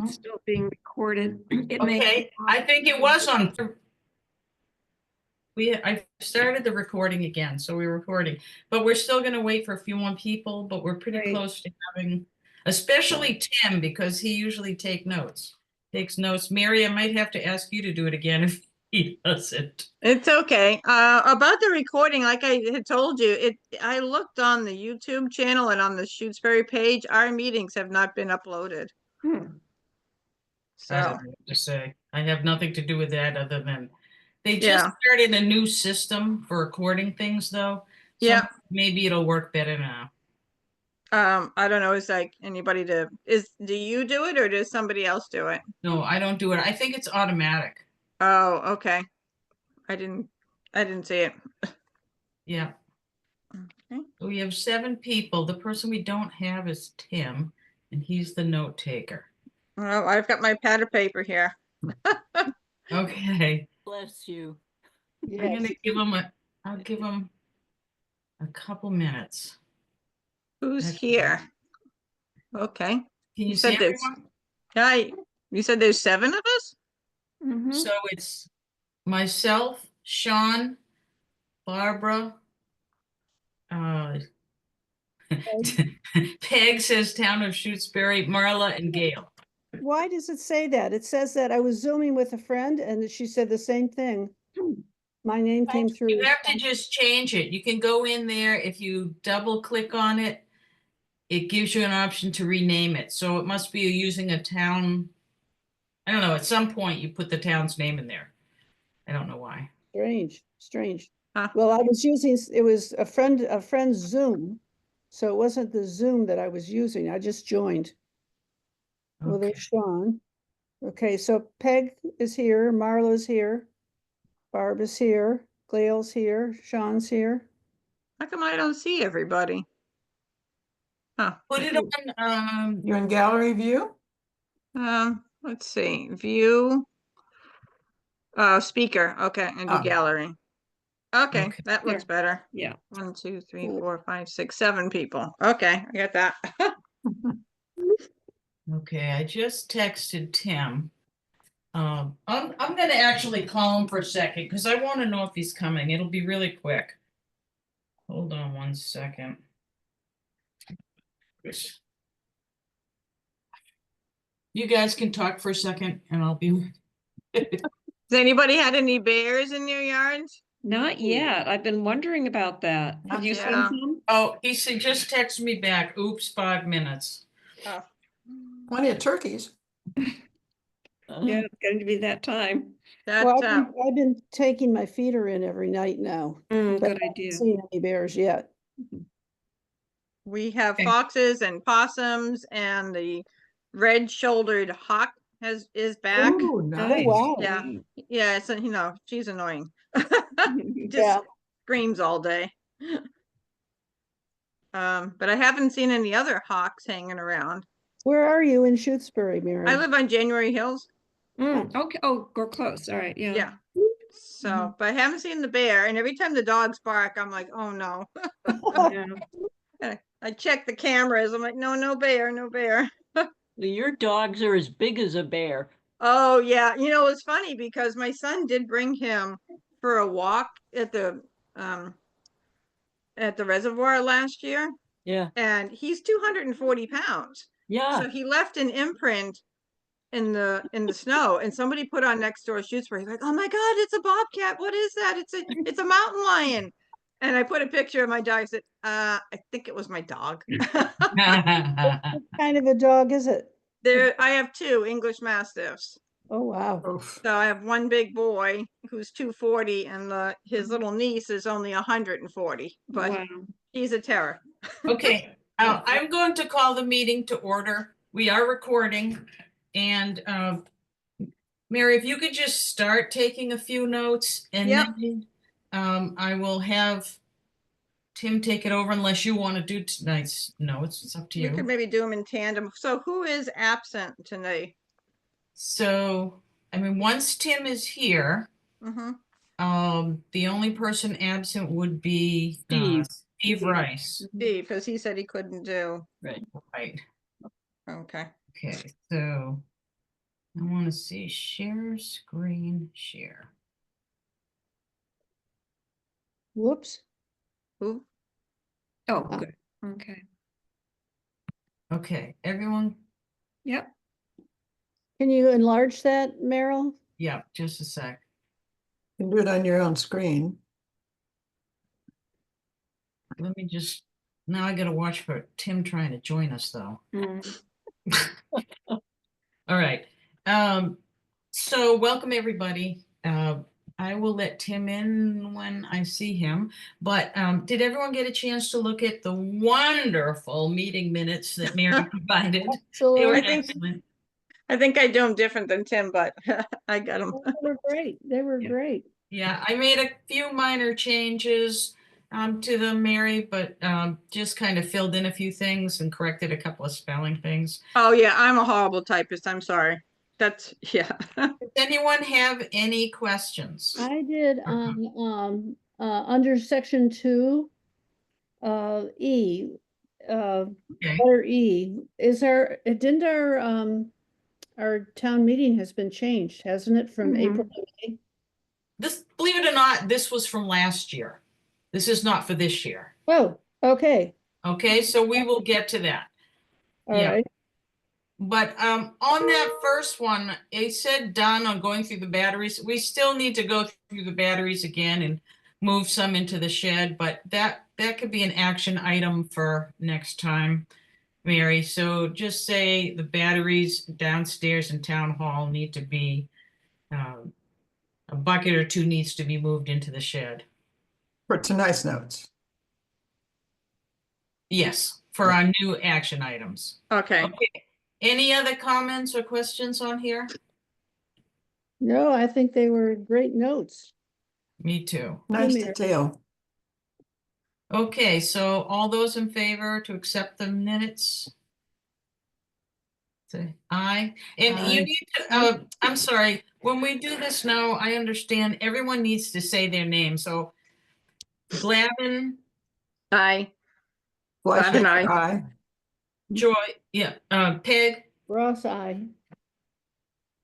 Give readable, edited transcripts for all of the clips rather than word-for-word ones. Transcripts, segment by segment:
It's still being recorded. It may. Okay, I think it was on. I started the recording again, so we're recording, but we're still gonna wait for a few more people, but we're pretty Right. close to having, especially Tim, because he usually takes notes. Mary, I might have to ask you to do it again if he doesn't. It's okay. About the recording, like I had told you, I looked on the YouTube channel and on the Shutesbury page, our meetings have not been uploaded. Hmm. I So, don't know what to say. I have nothing to do with that other than they just yeah. started a new system for recording things though. So Yeah. maybe it'll work better now. I don't know, is like anybody do you do it or does somebody else do it? No, I don't do it. I think it's automatic. Oh, okay. I didn't see it. Yeah. Okay. We have 7 people. The person we don't have is Tim, and he's the note taker. Well, I've got my pad of paper here. Okay. Bless you. I'm gonna give him I'll give him a couple minutes. Who's That's- here? Okay. Can you see said there's, everyone? yeah, you said there's 7 of us? Mhm. So it's myself, Sean, Barbara, Peg says town of Shutesbury, Marla, and Gail. Why does it say that? It says that I was Zooming with a friend and she said the same thing. My name came through. You have to just change it. You can go in there. If you double click on it, it gives you an option to rename it. So it must be using a town. I don't know. At some point, you put the town's name in there. I don't know why. Strange. Huh. Well, I was using, it was a friend's Zoom. So it wasn't the Zoom that I was using. I just joined. Well, Okay. there's Sean. Okay, so Peg is here, Marla's here, Barb is here, Gail's here, Sean's here. How come I don't see everybody? Huh. Put it on. You're in gallery view? Let's see, view. Speaker, okay, and do Oh. gallery. Okay, Okay. that looks better. Yeah. 1, 2, 3, Cool. 4, 5, 6, 7 people. Okay, I got that. Okay, I just texted Tim. I'm gonna actually call him for a second because I want to know if he's coming. It'll be really quick. Hold on 1 second. You guys can talk for a second and I'll be. Has anybody had any bears in your yards? Not yet. I've been wondering about that. Have you seen Yeah. some? Oh, he said just text me back. Oops, 5 minutes. Oh. Plenty of turkeys. Yeah, it's going to be that time. That, Well, I've been taking my feeder in every night now, but Good I haven't idea. seen any bears yet. we have Okay. foxes and possums and the red-shouldered hawk is back. Ooh, Oh, nice. wow. Yeah. Yeah, it's, she's annoying. Just Yeah. screams all day. But I haven't seen any other hawks hanging around. Where are you in Shutesbury, Mary? I live on January Hills. Okay. Oh, we're close. All right. Yeah. Yeah. So, but I haven't seen the bear, and every time the dogs bark, I'm like, oh no. Yeah. I check the cameras. I'm like, no bear, no bear. Your dogs are as big as a bear. Oh yeah, it's funny because my son did bring him for a walk at the reservoir last year, Yeah. and he's 240 pounds. Yeah. So he left an imprint in the snow, and somebody put on next door Shutesbury, like, oh my God, it's a bobcat. What is that? It's a mountain lion. And I put a picture of my dog. I said, I think it was my dog. What kind of a dog is it? I have 2 English Mastiffs. Oh, wow. Oof. So I have one big boy who's 240, and his little niece is only 140, but Wow. she's a terror. Okay, I'm going to call the meeting to order. We are recording. And Mary, if you could just start taking a few notes and Yep. then I will have Tim take it over unless you want to do tonight's notes. It's up to We could you. maybe do them in tandem. So who is absent tonight? So, I mean, once Tim is here, Mm-hmm. the only person absent would be Steve. Steve Rice. Steve, because he said he couldn't do. Right. Right. Okay. Okay, so I want to see share screen share. Whoops. Ooh, Oh, good. Okay. Okay, everyone. Yep. Can you enlarge that, Meryl? Yeah, just a sec. You can do it on your own screen. Let me just, now I gotta watch for Tim trying to join us though. Mm. All right. So welcome everybody. I will let Tim in when I see him, but did everyone get a chance to look at the wonderful meeting minutes that Mary provided? They were I Absolutely. think- excellent. I think I do them different than Tim, but I got them. They were great. They were Yeah. great. Yeah, I made a few minor changes to them, Mary, but just kind of filled in a few things and corrected a couple of spelling things. Oh, yeah, I'm a horrible typist. I'm sorry. That's, yeah. Does anyone have any questions? I did under section 2, E, Okay. letter E, didn't our town meeting has been changed, hasn't it, from April to May? This, believe it or not, this was from last year. This is not for this year. Oh, okay, Okay, so we will get to that. all Yeah. right. But on that first one, it said done on going through the batteries. We still need to go through the batteries again and move some into the shed, but that could be an action item for next time, Mary. So just say the batteries downstairs in town hall need to be, a bucket or two needs to be moved into the shed. For tonight's notes. Yes, for our new action items. Okay. Okay. Any other comments or questions on here? No, I think they were great notes. Me too. Nice Mary. detail. Okay, so all those in favor to accept the minutes? Say aye. And you Aye. need to, I'm sorry, when we do this now, I understand everyone needs to say their name. So Glavin, Aye. Fleischman, aye. aye. Joy, yeah, Peg, Ross, I.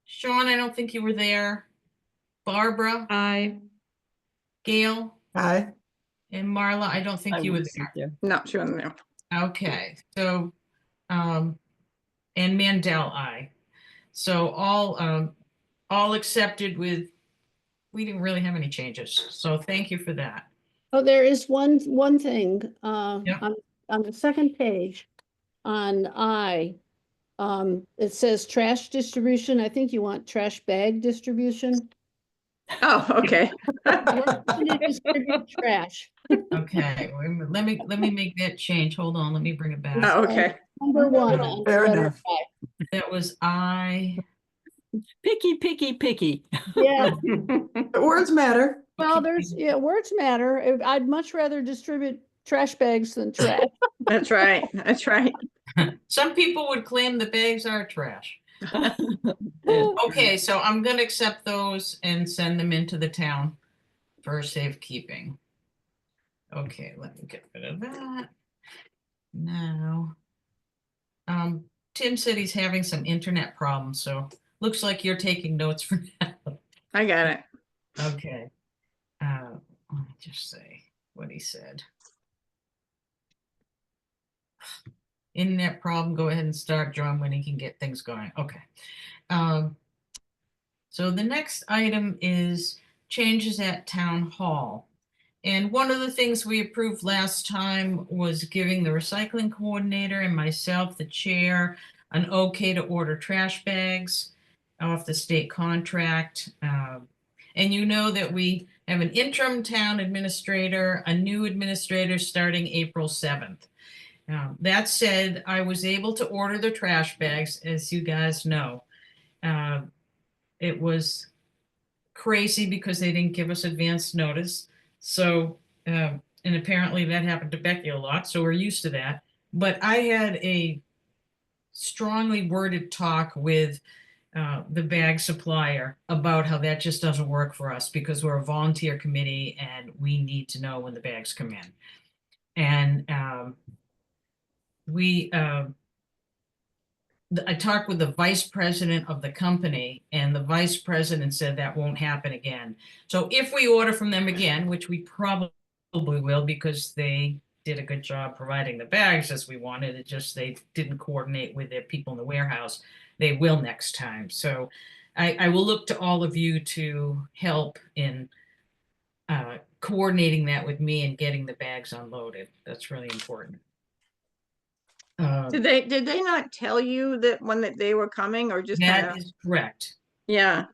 Sean, I don't think you were there. Barbara, I, Gail, Aye. and Marla, I don't think I you were wasn't there. there. No, she wasn't there. Okay, so, and Mandel, I. So all accepted with, we didn't really have any changes. So thank you for that. Oh, there is one thing, Yep. on the second page, on I, it says trash distribution. I think you want trash bag distribution. Oh, okay. We're gonna distribute trash. Okay, wait a minute. Let me make that change. Hold on, let me bring it back. Oh, okay. Number 1 on Fair letter enough. I. That was I. Picky, picky, picky. Yeah, But words matter. well, words matter. I'd much rather distribute trash bags than trash. That's right. That's right. Some people would claim the bags are trash. Yeah. Okay, so I'm gonna accept those and send them into the town for safekeeping. Okay, let me get rid of that. Now, Tim said he's having some internet problems, so looks like you're taking notes for now. I got it. Okay. Let me just say what he said. Internet problem, go ahead and start, John, when he can get things going. Okay. So the next item is changes at town hall. And one of the things we approved last time was giving the recycling coordinator and myself, the chair, an okay to order trash bags off the state contract. And you know that we have an interim town administrator, a new administrator starting April 7th. That said, I was able to order the trash bags, as you guys know. It was crazy because they didn't give us advance notice. So, and apparently that happened to Becky a lot, so we're used to that. But I had a strongly worded talk with the bag supplier about how that just doesn't work for us because we're a volunteer committee and we need to know when the bags come in. And we I talked with the vice president of the company, and the vice president said that won't happen again. So if we order from them again, which we probably will because they did a good job providing the bags as we wanted, it just they didn't coordinate with their people in the warehouse. They will next time. So I will look to all of you to help in coordinating that with me and getting the bags unloaded. That's really important. Did they not tell you that that they were coming, or just kind That of? is correct. Yeah,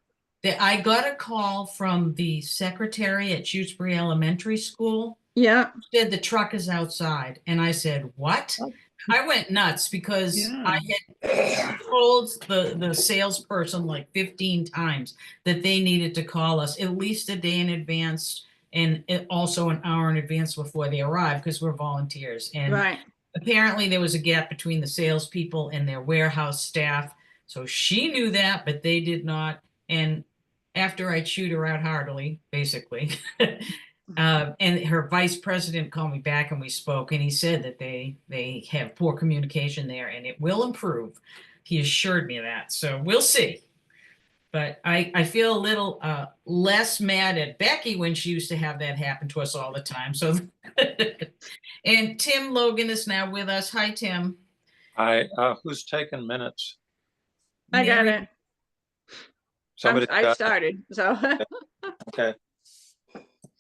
I got a call from the secretary at Shutesbury Elementary School. yeah, Said the truck is outside, and I said, "What?" Oh. I went nuts because Yeah. I had told the salesperson like 15 times that they needed to call us at least a day in advance and also an hour in advance before they arrive because we're volunteers. And right. apparently there was a gap between the salespeople and their warehouse staff. So she knew that, but they did not. And after I chewed her out heartily, basically, and her vice president called me back and we spoke, and he said that they have poor communication there and it will improve. He assured me of that. So we'll see. But I feel a little less mad at Becky when she used to have that happen to us all the time. So and Tim Logan is now with us. Hi, Tim. Hi, who's taking minutes? I got Mary- it. Somebody I got- started, so. Okay,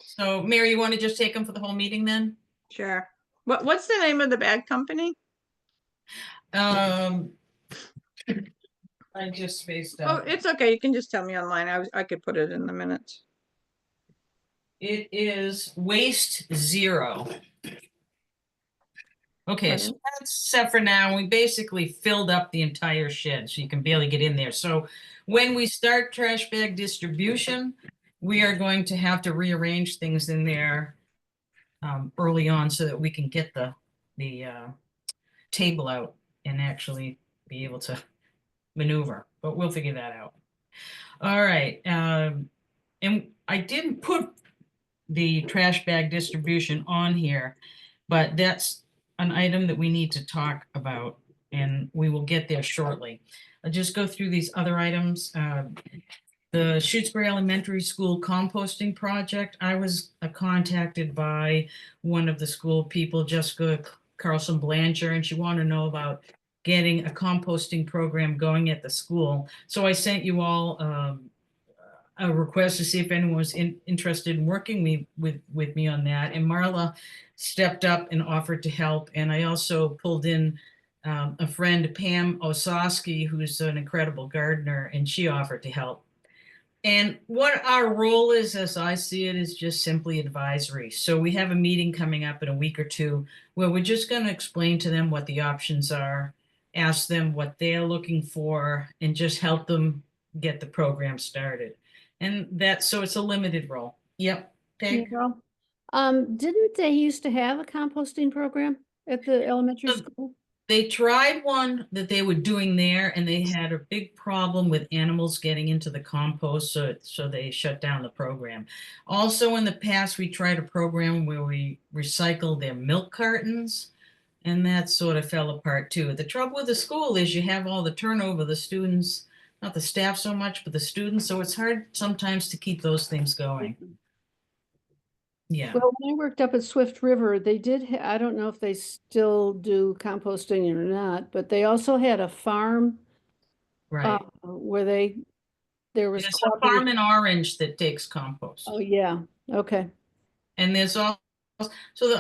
So Mary, you want to just take them for the whole meeting then? Sure. What's the name of the bag company? I just spaced Oh, out. it's okay. You can just tell me online. I could put it in the minutes. It is Waste Zero. Okay, so that's set for now. We basically filled up the entire shed, so you can barely get in there. So when we start trash bag distribution, we are going to have to rearrange things in there early on so that we can get the table out and actually be able to maneuver, but we'll figure that out. All right, and I didn't put the trash bag distribution on here, but that's an item that we need to talk about, and we will get there shortly. I'll just go through these other items. The Shutesbury Elementary School composting project, I was contacted by one of the school people, Jessica Carlson Blancher, and she wanted to know about getting a composting program going at the school. So I sent you all a request to see if anyone was interested in working with me on that. And Marla stepped up and offered to help. And I also pulled in a friend, Pam Osowski, who's an incredible gardener, and she offered to help. And what our role is, as I see it, is just simply advisory. So we have a meeting coming up in a week or two where we're just going to explain to them what the options are, ask them what they're looking for, and just help them get the program started. And that's so it's a limited role. Yep. Peg? Carol? Didn't they used to have a composting program at the elementary Um, school? They tried one that they were doing there, and they had a big problem with animals getting into the compost, so they shut down the program. Also, in the past, we tried a program where we recycled their milk cartons, and that sort of fell apart too. The trouble with the school is you have all the turnover, the students, not the staff so much, but the students, so it's hard sometimes to keep those things going. Yeah, Well, when I worked up at Swift River, they did, I don't know if they still do composting or not, but they also had a farm right. where there was There's a cooperative. farm in Orange that takes compost. Oh, yeah, okay. And there's also,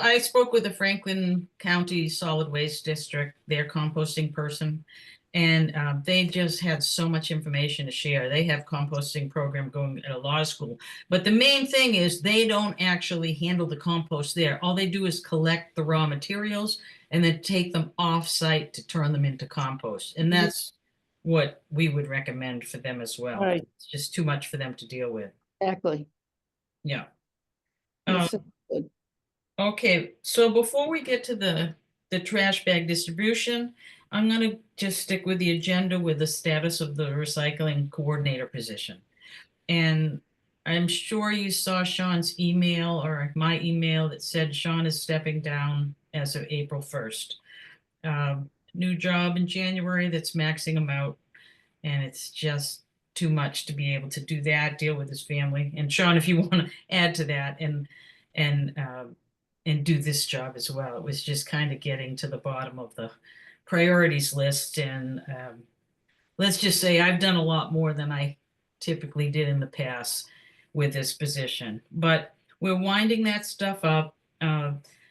I spoke with the Franklin County Solid Waste District, their composting person, and they just had so much information to share. They have composting program going at a law school, but the main thing is they don't actually handle the compost there. All they do is collect the raw materials and then take them off site to turn them into compost. And that's what we would recommend for them as well. Right. It's just too much for them to deal with. Exactly. Yeah. That sounds good. Okay, so before we get to the trash bag distribution, I'm gonna just stick with the agenda with the status of the recycling coordinator position. And I'm sure you saw Sean's email or my email that said Sean is stepping down as of April 1st. new job in January that's maxing him out. And it's just too much to be able to do that, deal with his family. And Sean, if you want to add to that and do this job as well, it was just kind of getting to the bottom of the priorities list. And let's just say I've done a lot more than I typically did in the past with this position. But we're winding that stuff up.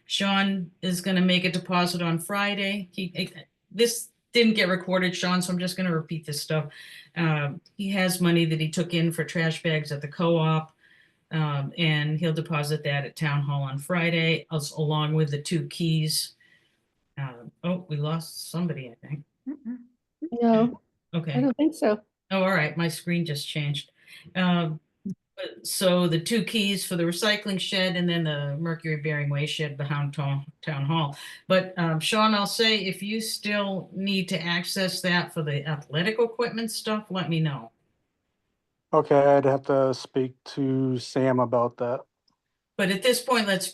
Sean is going to make a deposit on Friday. This didn't get recorded, Sean, so I'm just going to repeat this stuff. He has money that he took in for trash bags at the co-op, and he'll deposit that at Town Hall on Friday, along with the 2 keys. Oh, we lost somebody, I think. No, I Okay. don't think so. Oh, all right. My screen just changed. So the 2 keys for the recycling shed and then the mercury bearing waste shed behind town hall. But Sean, I'll say if you still need to access that for the athletic equipment stuff, let me know. Okay, I'd have to speak to Sam about that. But at this point, let's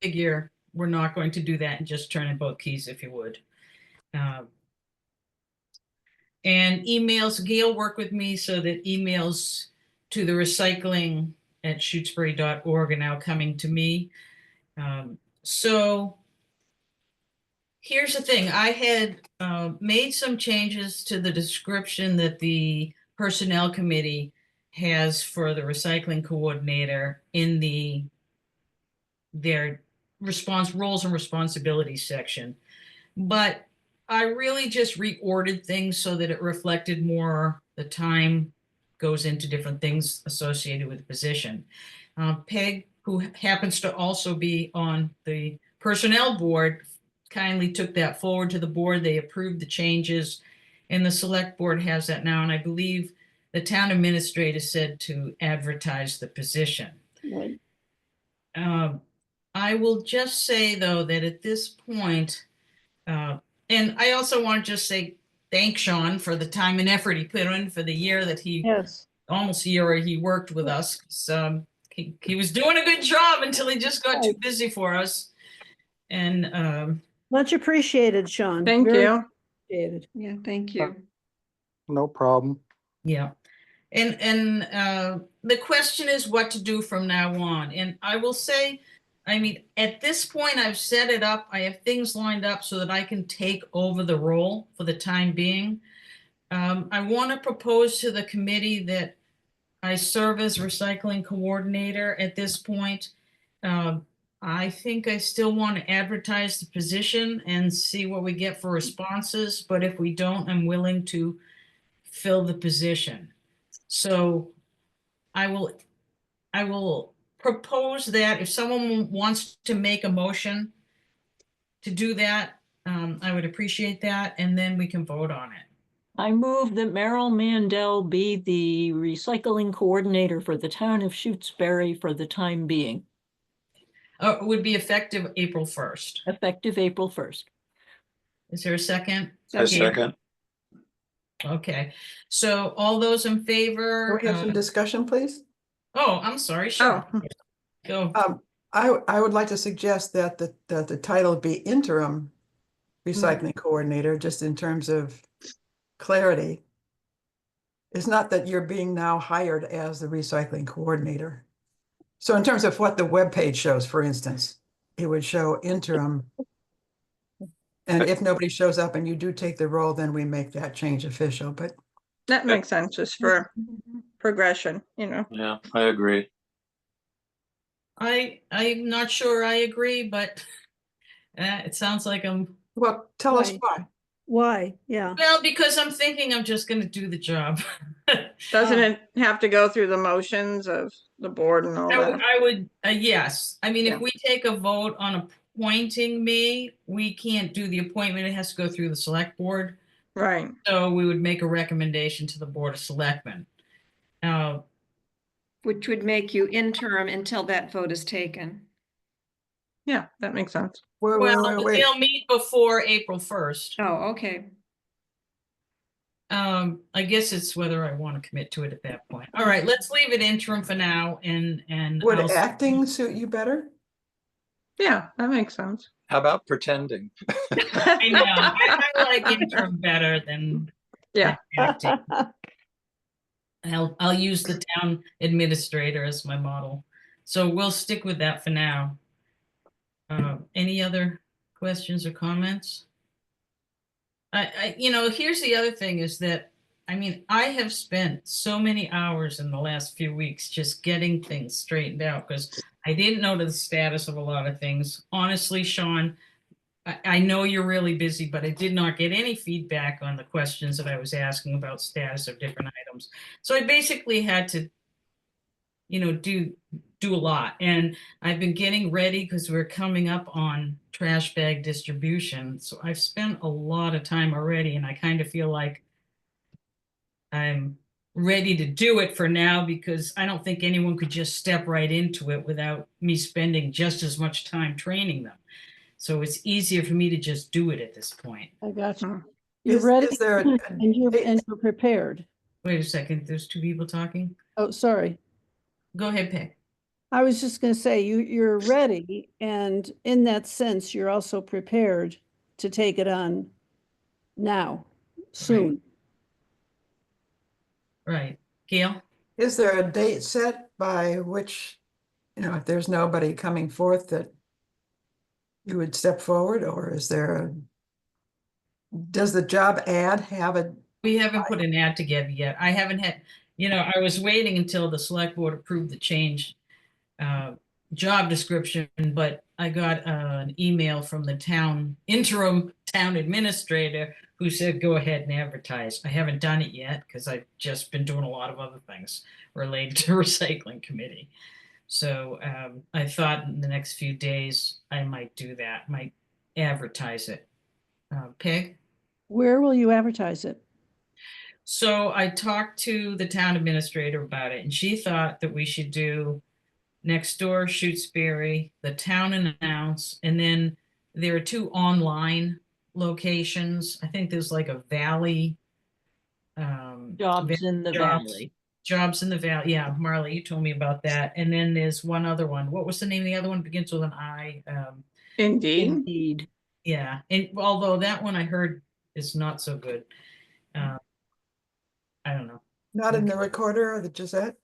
figure we're not going to do that and just turn in both keys if you would. And emails, Gail worked with me so that emails to the recycling at shutesbury.org are now coming to me. So here's the thing. I had made some changes to the description that the personnel committee has for the recycling coordinator in their roles and responsibilities section. But I really just reordered things so that it reflected more the time goes into different things associated with the position. Peg, who happens to also be on the personnel board, kindly took that forward to the board. They approved the changes, and the select board has that now. And I believe the town administrator said to advertise the position. Right. I will just say, though, that at this point, and I also want to just say thank Sean for the time and effort he put in for the year that Yes. almost a year he worked with us. He was doing a good job until he just got too busy for us. And Much appreciated, Sean. Thank Very you. appreciated. Yeah, thank you. No problem. yeah. And the question is what to do from now on. And I will say, I mean, at this point, I've set it up. I have things lined up so that I can take over the role for the time being. I want to propose to the committee that I serve as recycling coordinator at this point. I think I still want to advertise the position and see what we get for responses. But if we don't, I'm willing to fill the position. So I will propose that if someone wants to make a motion to do that, I would appreciate that, and then we can vote on it. I move that Merrill Mandel be the recycling coordinator for the town of Shutesbury for the time being, It would be effective April 1st. effective April 1st. Is there a second? I second. Okay, so all those in Can favor? we have some discussion, please? Oh, I'm sorry, sure. Oh, Go. I would like to suggest that the title be interim recycling coordinator, just in terms of clarity. It's not that you're being now hired as the recycling coordinator. So in terms of what the webpage shows, for instance, it would show interim. And if nobody shows up and you do take the role, then we make that change official, but that makes sense, just for progression, you know. Yeah, I agree. I'm not sure I agree, but it sounds like well, tell us Right. why. Why? Yeah. well, because I'm thinking I'm just going to do the job. Doesn't it have to go through the motions of the board and all that? I would, yes. I mean, Yeah. if we take a vote on appointing me, we can't do the appointment. It has to go through the select board. Right. So we would make a recommendation to the Board of Selectmen. Which would make you interim until that vote is taken. Yeah, that makes sense. Well, Wait. they'll meet before April 1st. Oh, okay. I guess it's whether I want to commit to it at that point. All right, let's leave it interim for now and Would I'll- acting suit you better? Yeah, that makes sense. How about pretending? I know, I like interim better than Yeah. acting. I'll use the town administrator as my model. So we'll stick with that for now. Any other questions or comments? Here's the other thing is that, I mean, I have spent so many hours in the last few weeks just getting things straightened out because I didn't know the status of a lot of things. Honestly, Sean, I know you're really busy, but I did not get any feedback on the questions that I was asking about status of different items. So I basically had to, do a lot. And I've been getting ready because we're coming up on trash bag distribution. So I've spent a lot of time already, and I kind of feel like I'm ready to do it for now because I don't think anyone could just step right into it without me spending just as much time training them. So it's easier for me to just do it at this point. I got you. Mm. You're Is ready there a and you're date? prepared. Wait a second, there's two people talking. Oh, sorry. Go ahead, Peg. I was just gonna say, you're ready, and in that sense, you're also prepared to take it on now, soon. Right. Gail? Is there a date set by which, if there's nobody coming forth that you would step forward, or does the job ad have a, We haven't put an ad together yet. I haven't had, I was waiting until the select board approved the change job description, but I got an email from the interim town administrator who said, go ahead and advertise. I haven't done it yet because I've just been doing a lot of other things related to recycling committee. So I thought in the next few days I might do that, might advertise it. Peg? Where will you advertise it? So I talked to the town administrator about it, and she thought that we should do next door, Shutesbury, the town announce, and then there are two online locations. I think there's like a valley. Jobs in the valley. Jobs in the valley. Yeah, Marley, you told me about that. And then there's one other one. What was the name of the other one? Begins with an I. Indeed. Indeed. Yeah, and although that one I heard is not so good. I don't know. not in the recorder or the Gazette?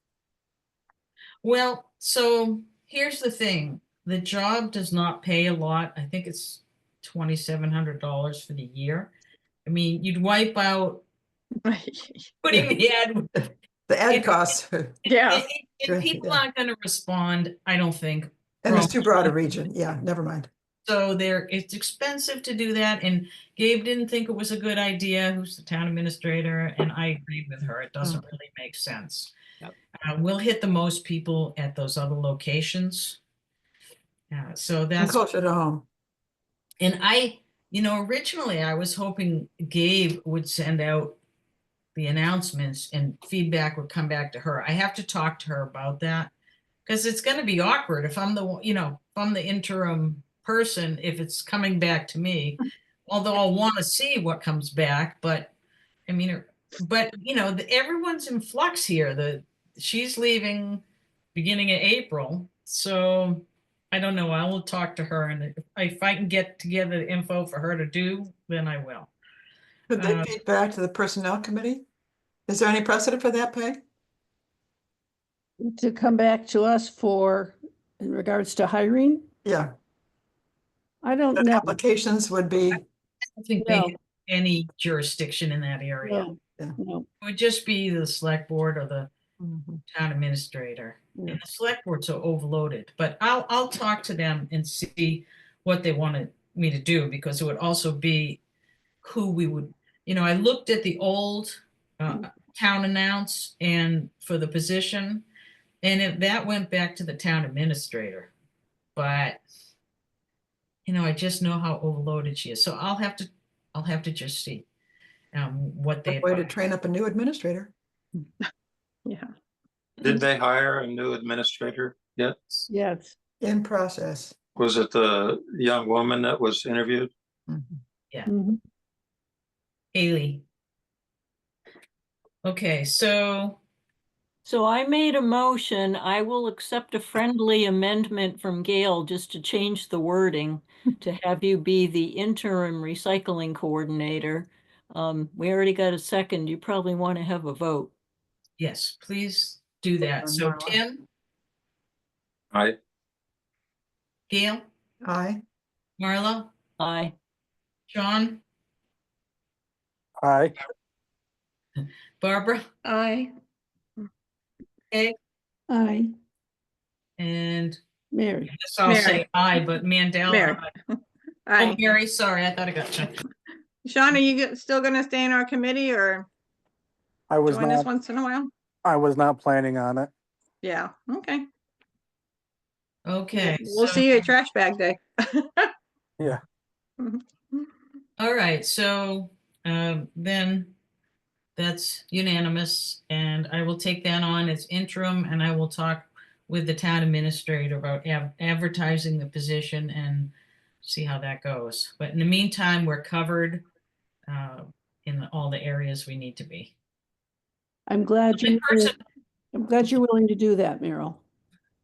Well, so here's the thing. The job does not pay a lot. I think it's $2,700 for the year. I mean, you'd wipe out putting the ad. The ad It- costs, Yeah. And people aren't going to respond, I don't think. and it's too broad a region. Yeah, never mind. So it's expensive to do that. And Gabe didn't think it was a good idea, who's the town administrator, and I agreed with her. It doesn't really make sense. Yep. We'll hit the most people at those other locations. So And that's, closer to home. and originally I was hoping Gabe would send out the announcements and feedback would come back to her. I have to talk to her about that because it's going to be awkward if I'm if I'm the interim person, if it's coming back to me, although I'll want to see what comes back. But I mean, everyone's in flux here. She's leaving beginning of April. So I don't know. I will talk to her, and if I can get together the info for her to do, then I will. Could they feed back to the personnel committee? Is there any precedent for that, Peg? To come back to us in regards to hiring? Yeah, I don't that know. applications would be, I don't think they No. have any jurisdiction in that area. No, Yeah. no. It would just be the select board or the Mhm. town administrator. Yeah. And the select board's so overloaded, but I'll talk to them and see what they wanted me to do, because it would also be who we would, I looked at the old town announce and for the position, and that went back to the town administrator. But I just know how overloaded she is, so I'll have to just see what they a way to advise. train up a new administrator. Yeah. Did they hire a new administrator yet? Yes. In process. Was it the young woman that was interviewed? Mhm. Mhm. Haley. Okay, so So I made a motion. I will accept a friendly amendment from Gail just to change the wording to have you be the interim recycling coordinator. We already got a second. You probably want to have a vote. Yes, please do that. So Marla. Tim, I, Gail, Aye. Marla, Aye. John, Aye. Barbara, I, Peg, Aye, and Mary. guess I'll Mary. say aye, but Mandel. Mary. aye. Oh, Aye. Mary, sorry, I thought I got you. Sean, are you still gonna stay in our committee or I was join us not, once in a while? I was not planning on it. Yeah, okay. Okay, We'll so, see you at trash bag day. Yeah. all right, so then that's unanimous, and I will take that on as interim, and I will talk with the town administrator about advertising the position and see how that goes. But in the meantime, we're covered in all the areas we need to be. I'm glad My person, you're willing to do that, Meryl.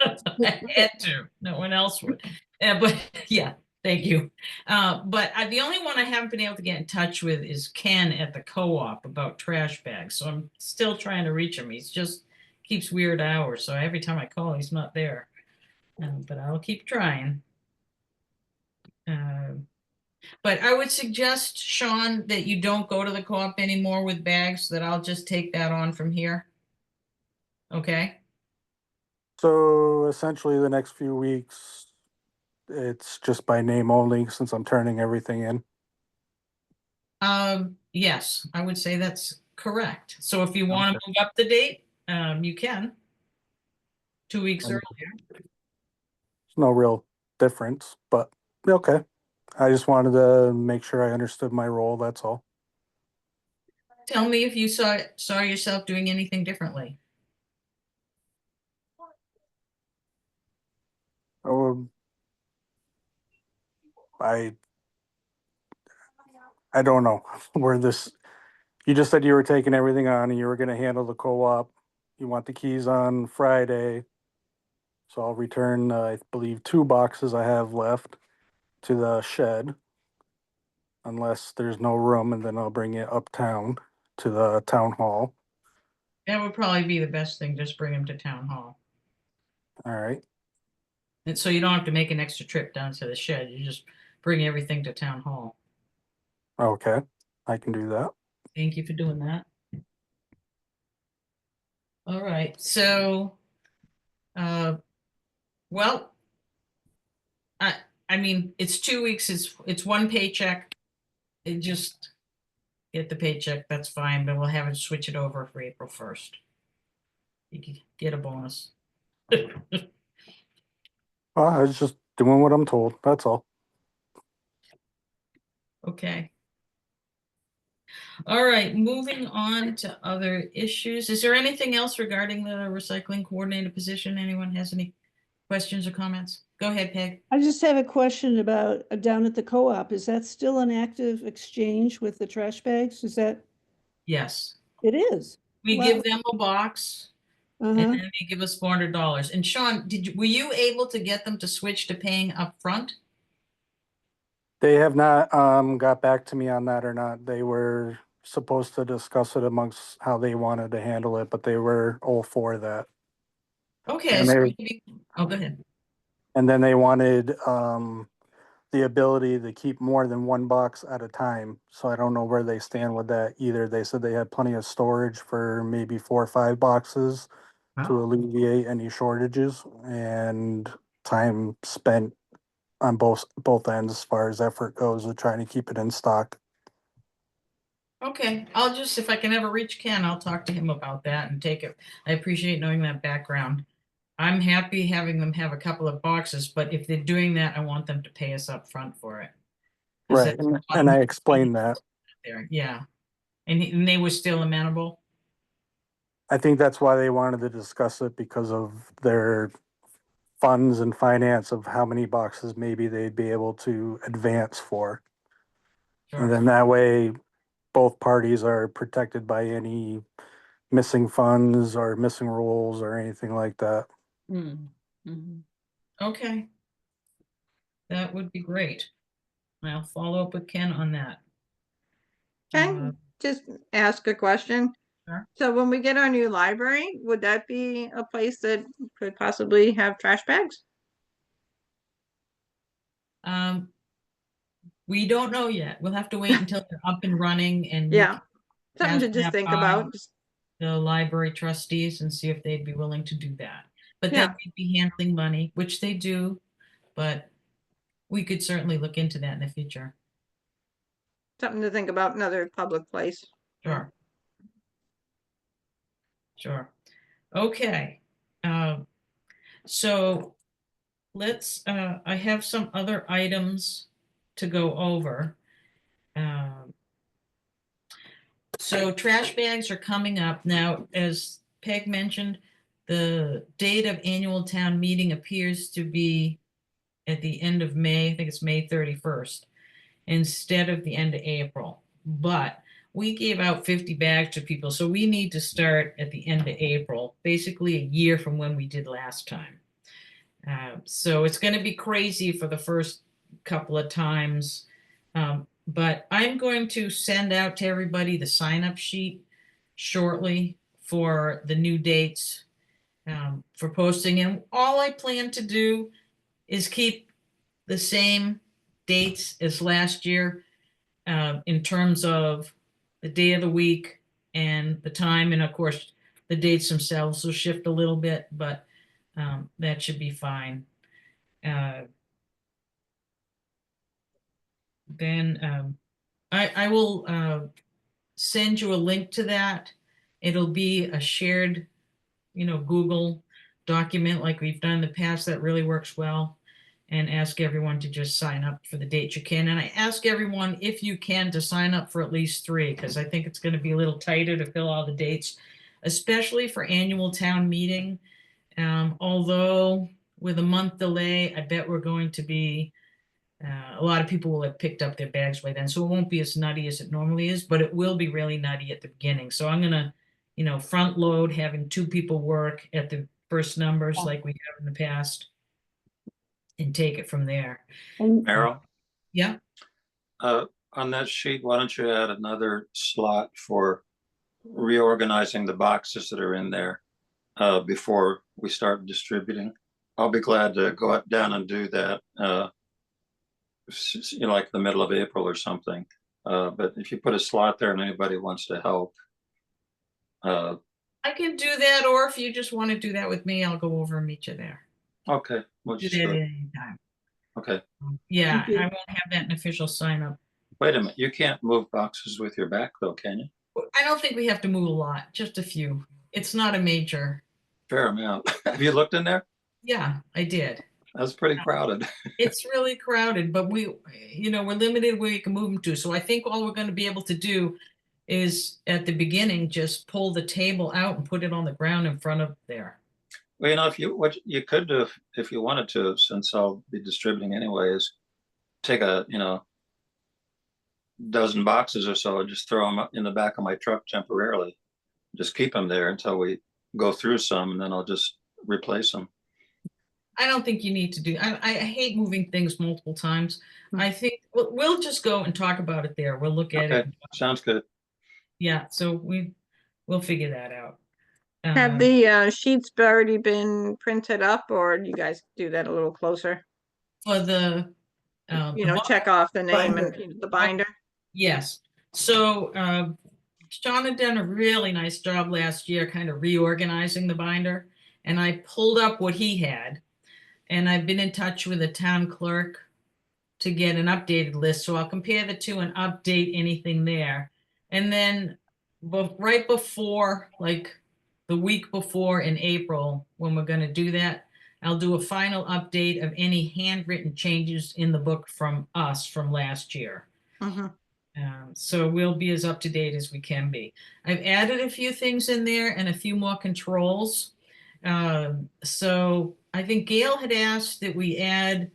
I had to, no one else would. But yeah, thank you. But the only one I haven't been able to get in touch with is Ken at the co-op about trash bags. So I'm still trying to reach him. He's just keeps weird hours. So every time I call, he's not there. But I'll keep trying. But I would suggest, Sean, that you don't go to the co-op anymore with bags, that I'll just take that on from here. Okay? So essentially the next few weeks, it's just by name only since I'm turning everything in. Yes, I would say that's correct. So if you want to move up the date, you can. 2 weeks Okay. earlier. There's no real difference, but okay. I just wanted to make sure I understood my role, that's all. Tell me if you saw yourself doing anything differently. Um, I I don't know where this, you just said you were taking everything on and you were gonna handle the co-op. You want the keys on Friday. So I'll return, I believe, 2 boxes I have left to the shed. Unless there's no room, and then I'll bring it uptown to the town hall. That would probably be the best thing, just bring him to town hall. All right, And so you don't have to make an extra trip down to the shed. You just bring everything to town hall. okay, I can do that. Thank you for doing that. All right, so, well, I mean, it's 2 weeks, it's one paycheck. It just get the paycheck, that's fine, but we'll have it switch it over for April 1st. You can get a bonus. Well, I was just doing what I'm told, that's all. Okay. All right, moving on to other issues. Is there anything else regarding the recycling coordinator position? Anyone has any questions or comments? Go ahead, Peg. I just have a question about down at the co-op. Is that still an active exchange with the trash bags? Is that, Yes, it is? we Wow. give them a box and Uh-huh. then they give us $400. And Sean, were you able to get them to switch to paying up front? They have not got back to me on that or not. They were supposed to discuss it amongst how they wanted to handle it, but they were all for that. Okay, And so they, oh, go ahead. and then they wanted the ability to keep more than 1 box at a time. So I don't know where they stand with that either. They said they had plenty of storage for maybe 4 or 5 boxes to Wow. alleviate any shortages, and time spent on both ends as far as effort goes of trying to keep it in stock. Okay, I'll just, if I can ever reach Ken, I'll talk to him about that and take it. I appreciate knowing that background. I'm happy having them have a couple of boxes, but if they're doing that, I want them to pay us up front for it. 'Cause Right, that's a lot and of I money explained that. there, yeah. And they were still amenable? I think that's why they wanted to discuss it, because of their funds and finance of how many boxes maybe they'd be able to advance for. And Sure. then that way, both parties are protected by any missing funds or missing rules or anything like that. Mm, mhm. Okay. That would be great. I'll follow up with Ken on that. Can I just ask a question? Sure. So when we get our new library, would that be a place that could possibly have trash bags? We don't know yet. We'll have to wait until they're up and running and we Yeah, can something pass to just that think by about. Just, the library trustees and see if they'd be willing to do that. But Yeah. then they'd be handling money, which they do, but we could certainly look into that in the future. something to think about, another public place. Sure. Sure. Okay. So let's, I have some other items to go over. So trash bags are coming up now, as Peg mentioned, the date of annual town meeting appears to be at the end of May. I think it's May 31st instead of the end of April. But we gave out 50 bags to people, so we need to start at the end of April, basically a year from when we did last time. So it's going to be crazy for the first couple of times. But I'm going to send out to everybody the sign-up sheet shortly for the new dates for posting. And all I plan to do is keep the same dates as last year in terms of the day of the week and the time. And of course, the dates themselves will shift a little bit, but that should be fine. Then I will send you a link to that. It'll be a shared, Google document like we've done in the past that really works well. And ask everyone to just sign up for the dates you can. And I ask everyone, if you can, to sign up for at least 3, because I think it's going to be a little tighter to fill all the dates, especially for annual town meeting. Although with a month delay, I bet we're going to be, a lot of people will have picked up their bags by then. So it won't be as nutty as it normally is, but it will be really nutty at the beginning. So I'm going to, front load having 2 people work at the first numbers like we have in the past. And take it from there. And Meryl, Yeah. on that sheet, why don't you add another slot for reorganizing the boxes that are in there before we start distributing? I'll be glad to go up, down and do that, like the middle of April or something. But if you put a slot there and anybody wants to help. I can do that, or if you just want to do that with me, I'll go over and meet you there. Okay. Do that at any time. Okay. Yeah, Thank you. I won't have that in official sign up. Wait a minute. You can't move boxes with your back though, can you? I don't think we have to move a lot, just a few. It's not a major. Fair amount. Have you looked in there? Yeah, I did. That's pretty crowded. It's really crowded, but we're limited where you can move them to. So I think all we're going to be able to do is at the beginning, just pull the table out and put it on the ground in front of there. Well, what you could do if you wanted to, since I'll be distributing anyway, is take a, dozen boxes or so and just throw them in the back of my truck temporarily. Just keep them there until we go through some, and then I'll just replace them. I don't think you need to do. I hate moving things multiple times. I think we'll just go and talk about it there. We'll look at it. Okay, sounds good. Yeah, so we'll figure that out. Have the sheets already been printed up, or do you guys do that a little closer? For the Check off the name Binder. and the binder. yes. So Sean had done a really nice job last year, kind of reorganizing the binder, and I pulled up what he had, and I've been in touch with the town clerk to get an updated list. So I'll compare the two and update anything there, and then right before, like the week before in April, when we're going to do that, I'll do a final update of any handwritten changes in the book from us from last year. Mhm. So we'll be as up to date as we can be. I've added a few things in there and a few more controls. So I think Gail had asked that we add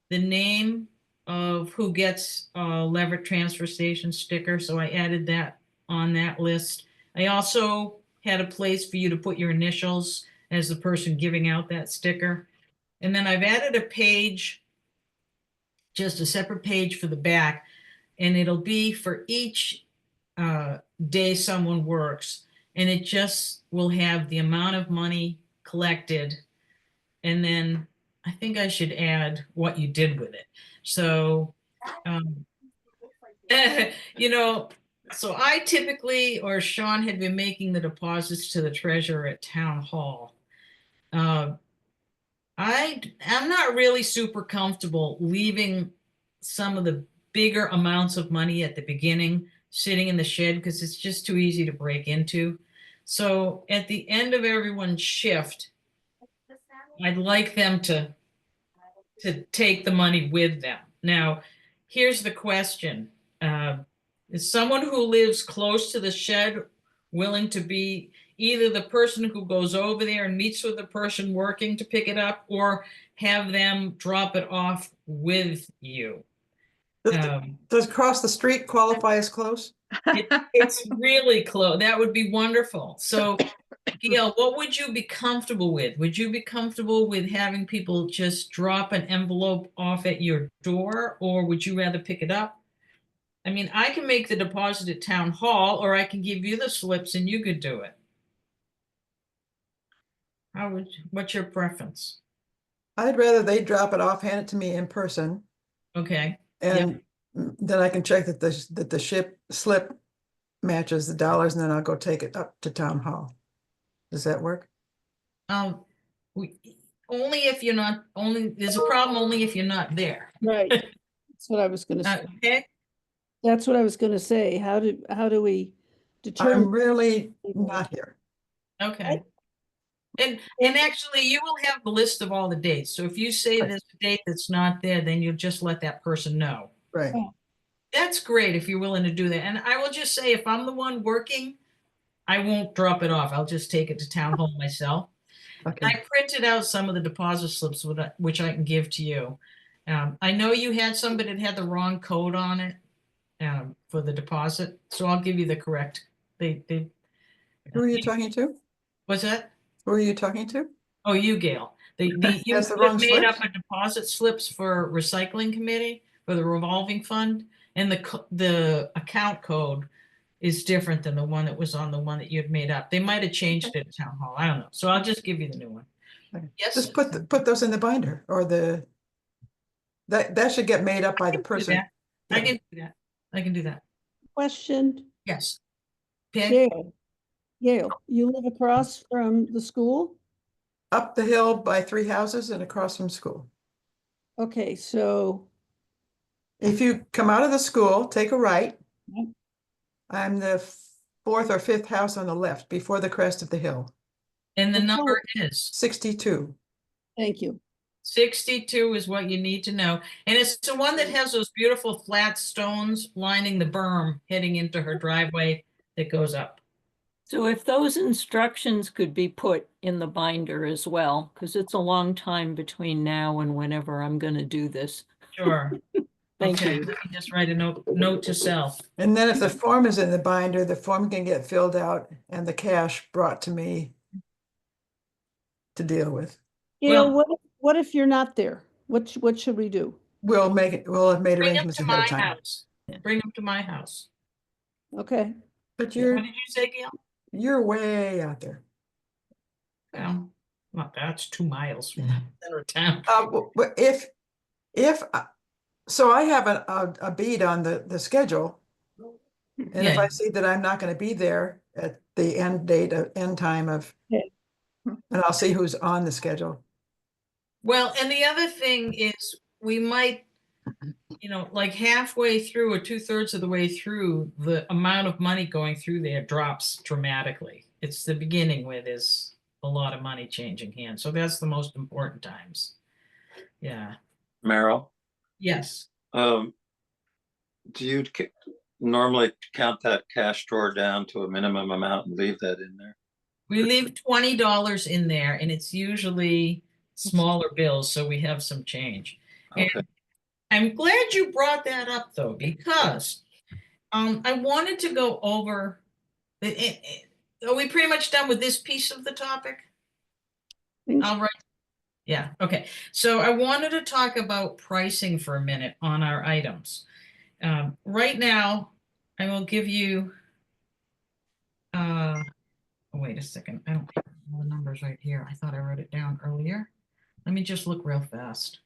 the name of who gets a Leverett transfer station sticker. So I added that on that list. I also had a place for you to put your initials as the person giving out that sticker. And then I've added a page, just a separate page for the back, and it'll be for each day someone works, and it just will have the amount of money collected, and then I think I should add what you did with it. So, you know, so I typically, or Sean had been making the deposits to the treasurer at town hall. I'm not really super comfortable leaving some of the bigger amounts of money at the beginning sitting in the shed because it's just too easy to break into. So at the end of everyone's shift, I'd like them to take the money with them. Now, here's the question. Is someone who lives close to the shed willing to be either the person who goes over there and meets with the person working to pick it up, or have them drop it off with you? Does cross the street qualify as close? It's really close. That would be wonderful. So, Gail, what would you be comfortable with? Would you be comfortable with having people just drop an envelope off at your door, or would you rather pick it up? I mean, I can make the deposit at town hall, or I can give you the slips and you could do it. What's your preference? I'd rather they drop it off, hand it to me in person, Okay. and then I can check that the slip matches the dollars, and then I'll go take it up to town hall. Does that work? Only if you're not, there's a problem only if you're not there. Right. That's what I was gonna say. Okay. That's what I was gonna say. How do we I'm determine? really not here. Okay. And actually, you will have the list of all the dates. So if you say Right. there's a date that's not there, then you'll just let that person know. Right. That's great if you're willing to do that. And I will just say, if I'm the one working, I won't drop it off. I'll just take it to town hall myself. Okay. I printed out some of the deposit slips, which I can give to you. I know you had some, but it had the wrong code on it for the deposit. So I'll give you the correct. Who are you talking to? What's that? Who are you talking to? Oh, you, Gail. You That's the have wrong made up slips? a deposit slips for recycling committee for the revolving fund, and the account code is different than the one that was on the one that you had made up. They might have changed it at town hall. I don't know. So I'll just give you the new one. Okay. Yes. Just put those in the binder, or that should get made up by the person. I can do that. I can do that. Question, Yes. Okay. Gail, you live across from the school? Up the hill by 3 houses and across from school. Okay, so, If you come out of the school, take a right. Yep. I'm the 4th or 5th house on the left before the crest of the hill. And the Okay. number is 62. thank you. 62 is what you need to know. And it's the one that has those beautiful flat stones lining the berm heading into her driveway that goes up. So if those instructions could be put in the binder as well, because it's a long time between now and whenever I'm going to do this. Sure. Thank Okay, you. let me just write a note to self. And then if the form is in the binder, the form can get filled out and the cash brought to me to deal with. Gail, Well- what if you're not there? What should we do? We'll have made Bring them arrangements to ahead my of time. house. Bring them to my house. Okay, But What did you say, Gail? you're way out there. Well, not that's 2 miles from the center of town. So I have a bead on the schedule. And if Yeah. I see that I'm not going to be there at the end time of, Okay. and I'll see who's on the schedule. Well, and the other thing is we might, like halfway through or 2/3 of the way through, the amount of money going through there drops dramatically. It's the beginning where there's a lot of money changing hands. So that's the most important times. Yeah. Meryl, Yes. do you normally count that cash drawer down to a minimum amount and leave that in there? We leave $20 in there, and it's usually smaller bills, so we have some change. Okay. And I'm glad you brought that up, though, because I wanted to go over are we pretty much done with this piece of the topic? Think- All right. Yeah, okay. So I wanted to talk about pricing for a minute on our items. Right now, I will give you, oh, wait a second. I don't have all the numbers right here. I thought I wrote it down earlier. Let me just look real fast.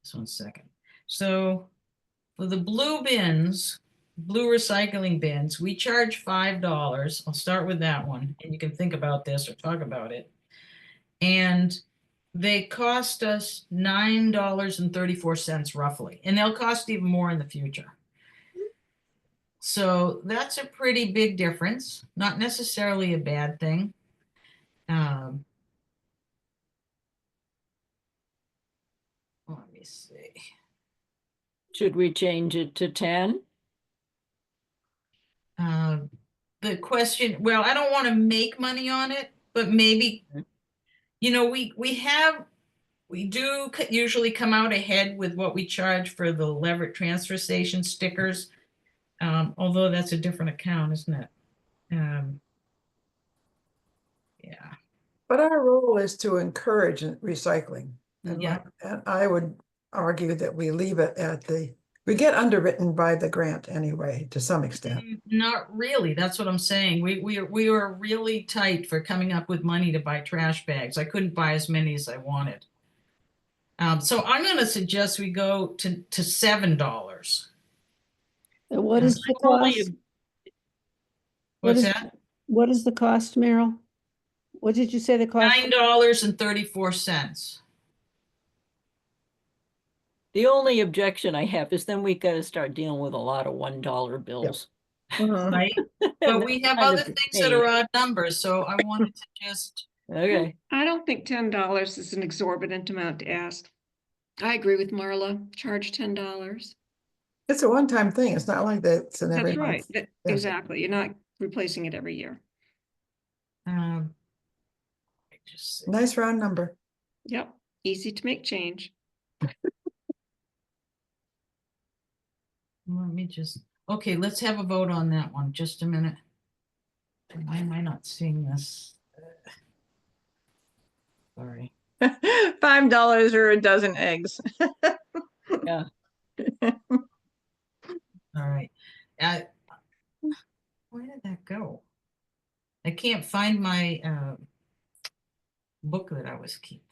Just 1 second. So for the blue bins, blue recycling bins, we charge $5. I'll start with that one, and you can think about this or talk about it. And they cost us $9.34 roughly, and they'll cost even more in the future. So that's a pretty big difference, not necessarily a bad thing. Let me see. Should we change it to 10? The question, well, I don't want to make money on it, but maybe, you know, we do usually come out ahead with what we charge for the Leverett transfer station stickers. Although that's a different account, isn't it? Yeah. But our role is to encourage recycling. And Yeah. and I would argue that we leave it at we get underwritten by the grant anyway, to some extent. Not really. That's what I'm saying. We were really tight for coming up with money to buy trash bags. I couldn't buy as many as I wanted. So I'm going to suggest we go to $7. And what is the Only cost? What's is- that? What is the cost, Meryl? What did you say the cost? $9.34. The only objection I have is then we got to start dealing with a lot of $1 bills. Right? And But we that's have kind other of a things that are pain. odd numbers, so I wanted to just, Okay, I don't think $10 is an exorbitant amount to ask. I agree with Marla. Charge $10. It's a one-time thing. It's not like that it's an every That's right. month. That- Yeah. Exactly. You're not replacing it every year. just Nice round number. Yep. Easy to make change. let me just, okay, let's have a vote on that one. Just a minute. Why am I not seeing this? Sorry. $5 or a dozen eggs. yeah. All right. Where did that go? I can't find my book that I was keeping.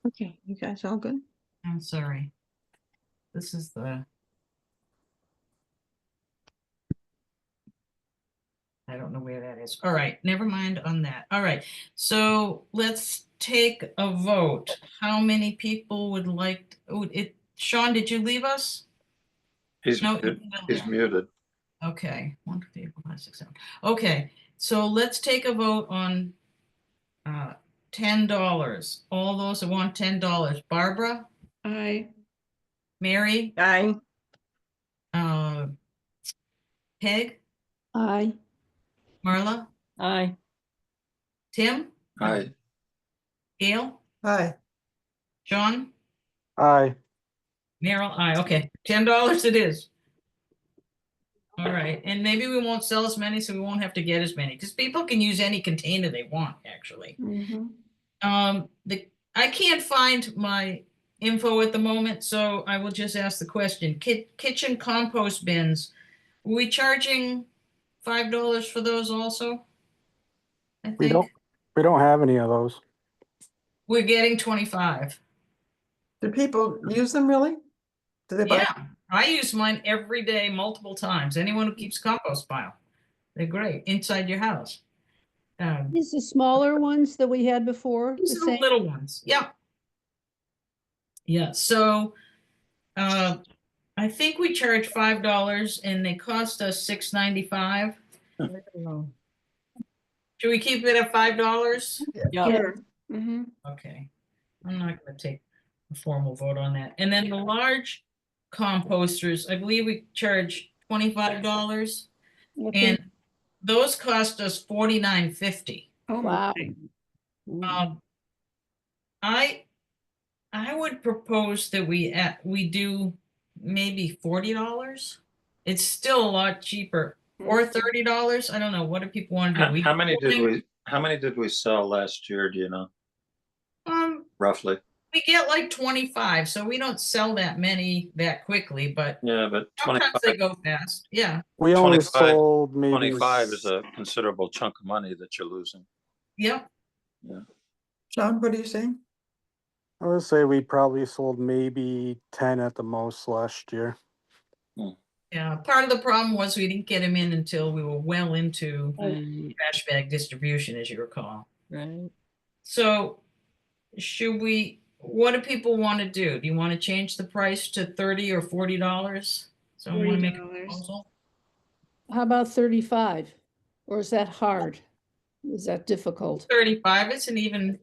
Okay, you guys all good? I'm sorry. This is I don't know where that is. All right, never mind on that. All right, so let's take a vote. How many people would like, Sean, did you leave us? He's No, muted. He's muted. Okay, 1, 2, 3, 4, 5, 6, 7. Okay, so let's take a vote on $10. All those that want $10. Barbara, I, Mary, Aye. Peg, Aye. Marla, Aye. Tim, Aye. Gail, Hi. John, Aye. Meryl, aye. Okay, $10 it is. All right, and maybe we won't sell as many, so we won't have to get as many, because people can use any container they want, actually. mhm. I can't find my info at the moment, so I will just ask the question. Kitchen compost bins, are we charging $5 for those also? I We think don't have any of those. we're getting 25. Do people use them really? Do they buy? Yeah, I use mine every day, multiple times. Anyone who keeps a compost pile, they're great inside your house. These are smaller ones that we had before, the These are the same. little ones. Yeah. Yeah. So I think we charge $5 and they cost us $6.95. No. Should we keep it at $5? Yeah. Sure. Mhm. Okay. I'm not going to take a formal vote on that. And then the large composters, I believe we charge $25, Okay. and those cost us $49.50. Oh, Wow. my. I would propose that we do maybe $40. It's still a lot cheaper. Or $30. I don't know. What do people want to do? How many did we sell last year? Do you know, Um, roughly? we get like 25, so we don't sell that many that quickly, but Yeah, but sometimes they go fast. Yeah. We only 25 sold maybe 25 is a considerable chunk of money that you're losing. Yep. Sean, what are you saying? I would say we probably sold maybe 10 at the most last year. Yeah. Part of the problem was we didn't get them in until we were well into Right, trash bag distribution, as you recall. right. So what do people want to do? Do you want to change the price to $30 or $40? So I want to make a $40. proposal. How about 35? Or is that hard? Is that difficult? 35, it's an even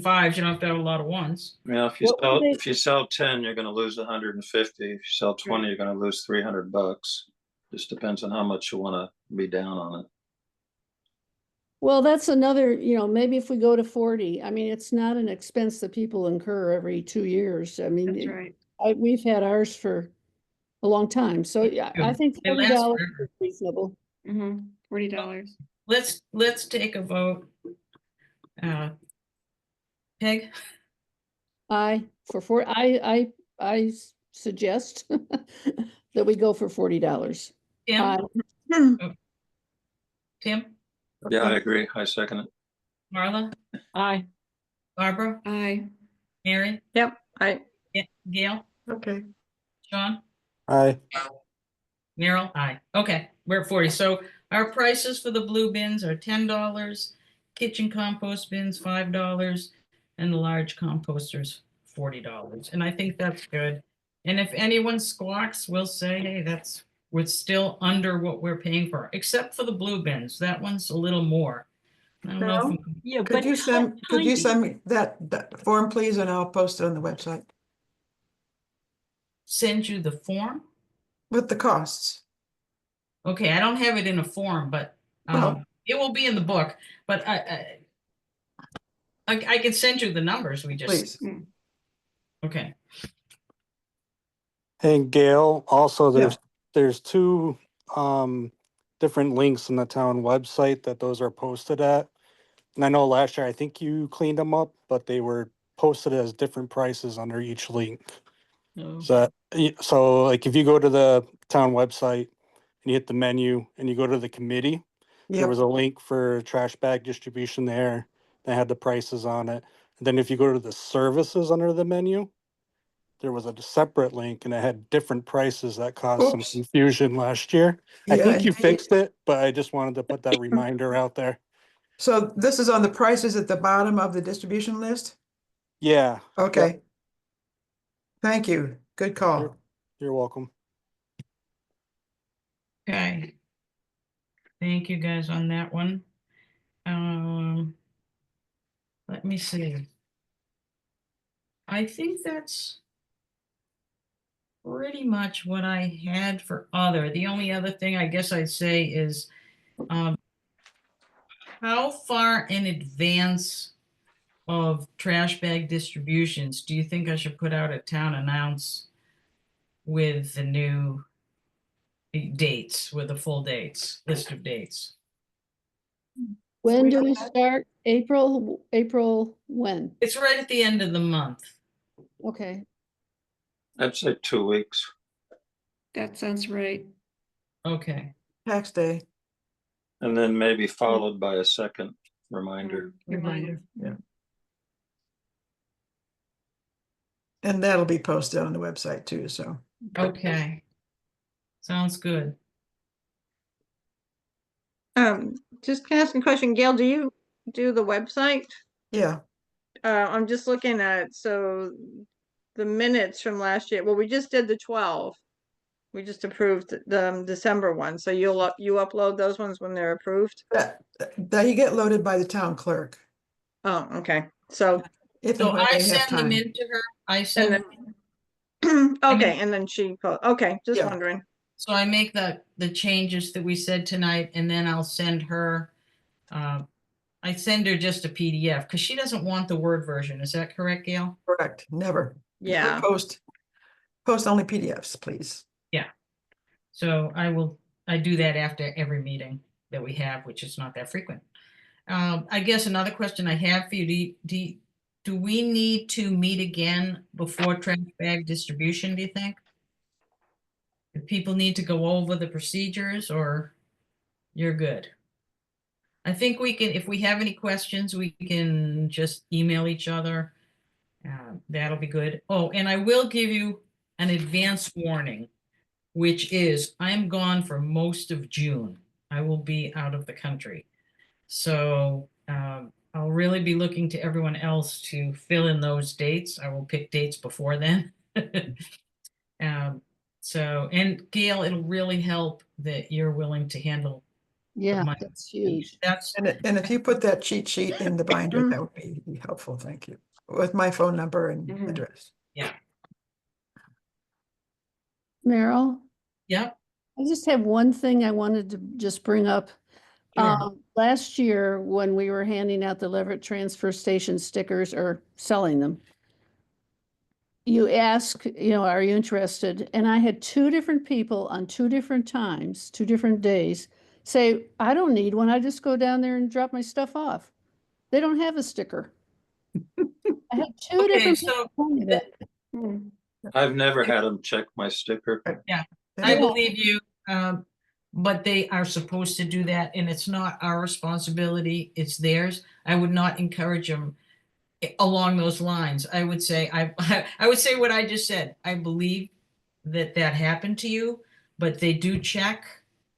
fives. You don't have to have a lot of ones. Yeah, What would they- if you sell 10, you're gonna lose 150. If you sell 20, you're gonna lose $300. Just depends on how much you wanna be down on it. Well, that's another, maybe if we go to 40, I mean, it's not an expense that people incur every 2 years. I mean, That's right. we've had ours for a long time. So yeah, I think They last $40 forever. is reasonable. $40. Let's take a vote. Peg, I suggest that we go for $40. Tim, Hmm. Tim, Yeah, I agree. I second it. Marla, Aye. Barbara, Aye. Mary, Yep, Gail, Okay. Sean, Aye. Meryl, aye. Okay, we're at 40. So our prices for the blue bins are $10, kitchen compost bins $5, and the large composters $40. And I think that's good. And if anyone squawks, we'll say, hey, we're still under what we're paying for, except for the blue bins. That one's a little more. I don't know if Meryl? we- Yeah, Could but you send tiny. me that form, please, and I'll post it on the website send you the form. with the costs. Okay, I don't have it in a form, but Well- it will be in the book. But I can send you the numbers. We just Please. okay. And Gail, also Yeah. there's two different links on the town website that those are posted at. And I know last year I think you cleaned them up, but they were posted as different prices under each link. No. So like if you go to the town website and you hit the menu and you go to the committee, there Yep. was a link for trash bag distribution there that had the prices on it. And then if you go to the services under the menu, there was a separate link and it had different prices that caused some Oops. confusion last year. I Yeah, think you indeed. fixed it, but I just wanted to put that reminder out there. So this is on the prices at the bottom of the distribution list? Yeah. Okay. Thank you. Good call. You're welcome. Okay. Thank you guys on that one. Let me see. I think that's pretty much what I had for other. The only other thing I guess I'd say is how far in advance of trash bag distributions do you think I should put out a town announce with the new dates, with the full dates, list of dates? When do we start? April when? It's right at the end of the month. Okay. I'd say 2 weeks. That sounds right. Okay. Tax day. And then maybe followed by a second reminder. Reminder. And that'll be posted on the website too, so. Okay. Sounds good. just can I ask a question, Gail, do you do the website? Yeah, I'm just looking at, so the minutes from last year, well, we just did the 12. We just approved the December one, so you upload those ones when they're approved? that you get loaded by the town clerk. Oh, okay, so, If So and when I they have send them time. in to her. I and send then, okay, and then okay, just Yeah. wondering. So I make the changes that we said tonight, and then I'll send her, I send her just a PDF, because she doesn't want the Word version. Is that correct, Gail? Correct, never. Yeah, Post Post only PDFs, please. So I do that after every meeting that we have, which is not that frequent. I guess another question I have for you, do we need to meet again before trash bag distribution, do you think? Do people need to go over the procedures, or you're good? I think we can, if we have any questions, we can just email each other. That'll be good. Oh, and I will give you an advance warning, which is I'm gone for most of June. I will be out of the country. So I'll really be looking to everyone else to fill in those dates. I will pick dates before then. So, and Gail, it'll really help that you're willing to handle Yeah, money. that's huge. That's, And if you put that cheat sheet in the binder, that would be helpful. Thank you. With my phone number and Mhm. address. yeah, Meryl, yep, I just have one thing I wanted to just bring up. sure. Last year, when we were handing out the Leverett Transfer Station stickers or selling them, you ask, are you interested? And I had two different people on two different times, 2 different days, say, I don't need one. I just go down there and drop my stuff off. They don't have a sticker. I had two Okay, different so people tell me that. Mm. I've never had them check my sticker. I Yeah. believe you, but they are supposed to do that, and it's not our responsibility, it's theirs. I would not encourage them along those lines. I would say, I would say what I just said. I believe that happened to you, but they do check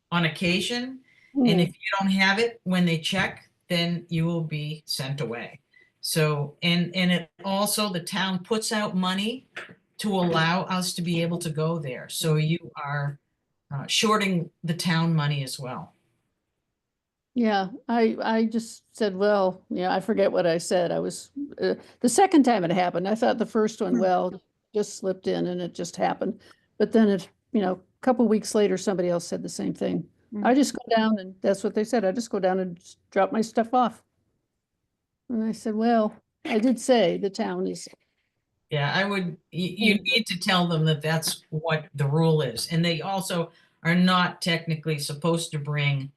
on occasion. And if you don't have it when they check, then you will be sent away. So, and it also, the town puts out money to allow us to be able to go there. So you are shorting the town money as well. Yeah, I just said, well, I forget what I said. I was, the second time it happened, I thought the first one, well, just slipped in and it just happened. But then a couple weeks later, somebody else said the same thing. I just go down and that's what they said. I just go down and just drop my stuff off. And I said, well, I did say the town is, Yeah, I would, you need to tell them that that's what the rule is. And they also are not technically supposed to bring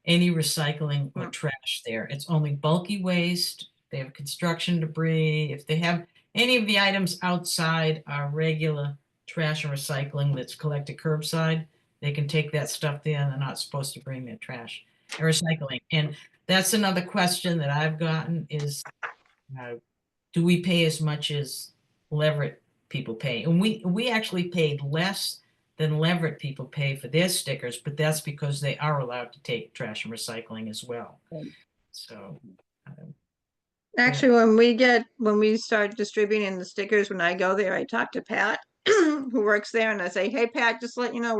any recycling or trash there. It's only bulky waste. They have construction debris. If they have any of the items outside our regular trash and recycling that's collected curbside, they can take that stuff there. They're not supposed to bring their trash or recycling. And that's another question that I've gotten is, do we pay as much as Leverett people pay? And we actually paid less than Leverett people pay for their stickers, but that's because they are allowed to take trash and recycling as well. Right. So, Actually, when we start distributing the stickers, when I go there, I talk to Pat, who works there, and I say, hey, Pat, just let you know,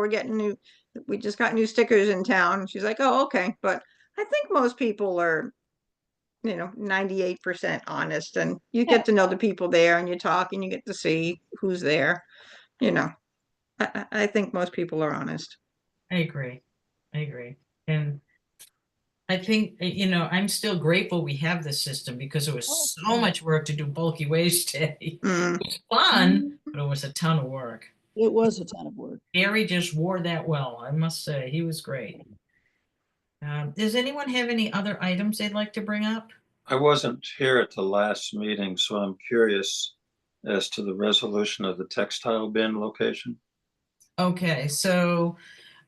we just got new stickers in town. She's like, oh, okay. But I think most people are, 98% honest, and you get to know the people there and you talk and you get to see who's there. I think most people are honest. I agree. And I think, I'm still grateful we have this system because it was so much work to do bulky waste day. It was fun, but it was a ton of work. it was a ton of work. Gary just wore that well, I must say. He was great. Does anyone have any other items they'd like to bring up? I wasn't here at the last meeting, so I'm curious as to the resolution of the textile bin location. Okay, so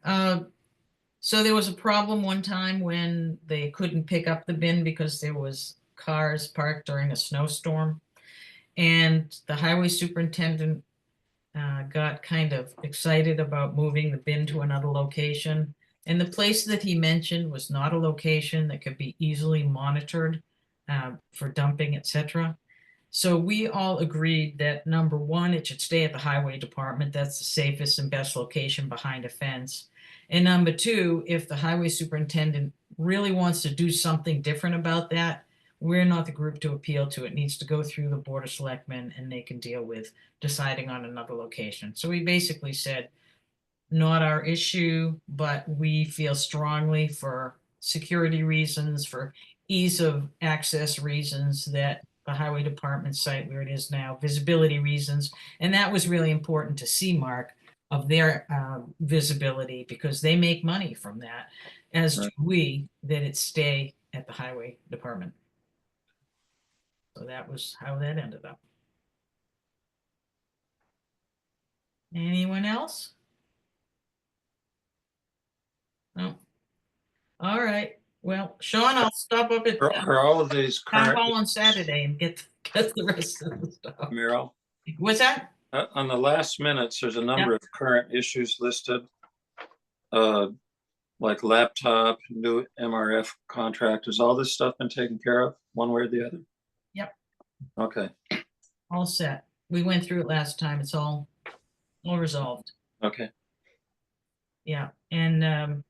there was a problem one time when they couldn't pick up the bin because there was cars parked during a snowstorm. And the highway superintendent got kind of excited about moving the bin to another location. And the place that he mentioned was not a location that could be easily monitored for dumping, etc. So we all agreed that number one, it should stay at the highway department. That's the safest and best location behind a fence. And number two, if the highway superintendent really wants to do something different about that, we're not the group to appeal to. It needs to go through the Board of Selectmen and they can deal with deciding on another location. So we basically said, not our issue, but we feel strongly for security reasons, for ease of access reasons, that the highway department site where it is now, visibility reasons. And that was really important to see, Mark, of their visibility, because they make money from that, as do Right. we, that it stay at the highway department. So that was how that ended up. Anyone else? No. All right. Well, Sean, I'll stop up at Are all of these town current, hall on Saturday and get the rest of the stuff. Meryl? What's that? On the last minutes, there's a number of current issues listed. Like laptop, new MRF contract. Has all this stuff been taken care of one way or the other? Yep. Okay, All set. We went through it last time. It's all resolved. okay. Yeah, and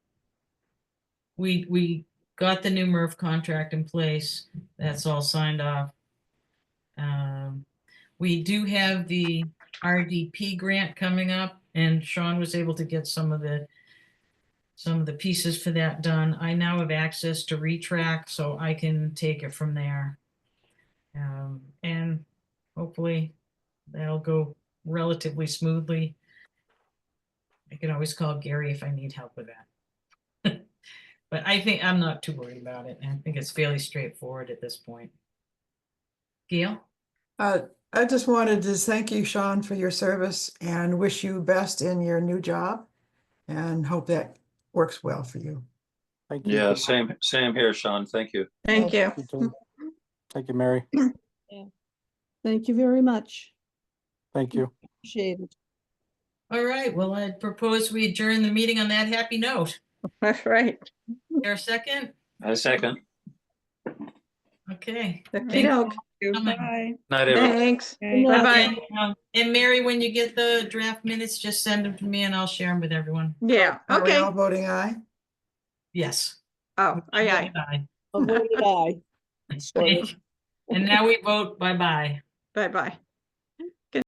we got the new MRF contract in place. That's all signed off. We do have the RDP grant coming up, and Sean was able to get some of the pieces for that done. I now have access to Retrack, so I can take it from there. And hopefully that'll go relatively smoothly. I can always call Gary if I need help with that. But I think I'm not too worried about it. I think it's fairly straightforward at this point. Gail? I just wanted to thank you, Sean, for your service and wish you best in your new job and hope that works well for you. Thank you. Yeah, same here, Sean. Thank you. Thank you. You too. Thank you, Mary. Thank you very much. Thank you. Appreciate it. All right, well, I propose we adjourn the meeting on that happy note. That's right. There a second? I second. Okay. Okey-doke. Bye. Night, everyone. Thanks. Okay. Bye-bye. And Mary, when you get the draft minutes, just send them to me and I'll share them with everyone. Yeah, Are we okay. all voting aye? Yes. Oh, aye, aye. Bye. Avoided I. And now we vote bye-bye. Bye-bye.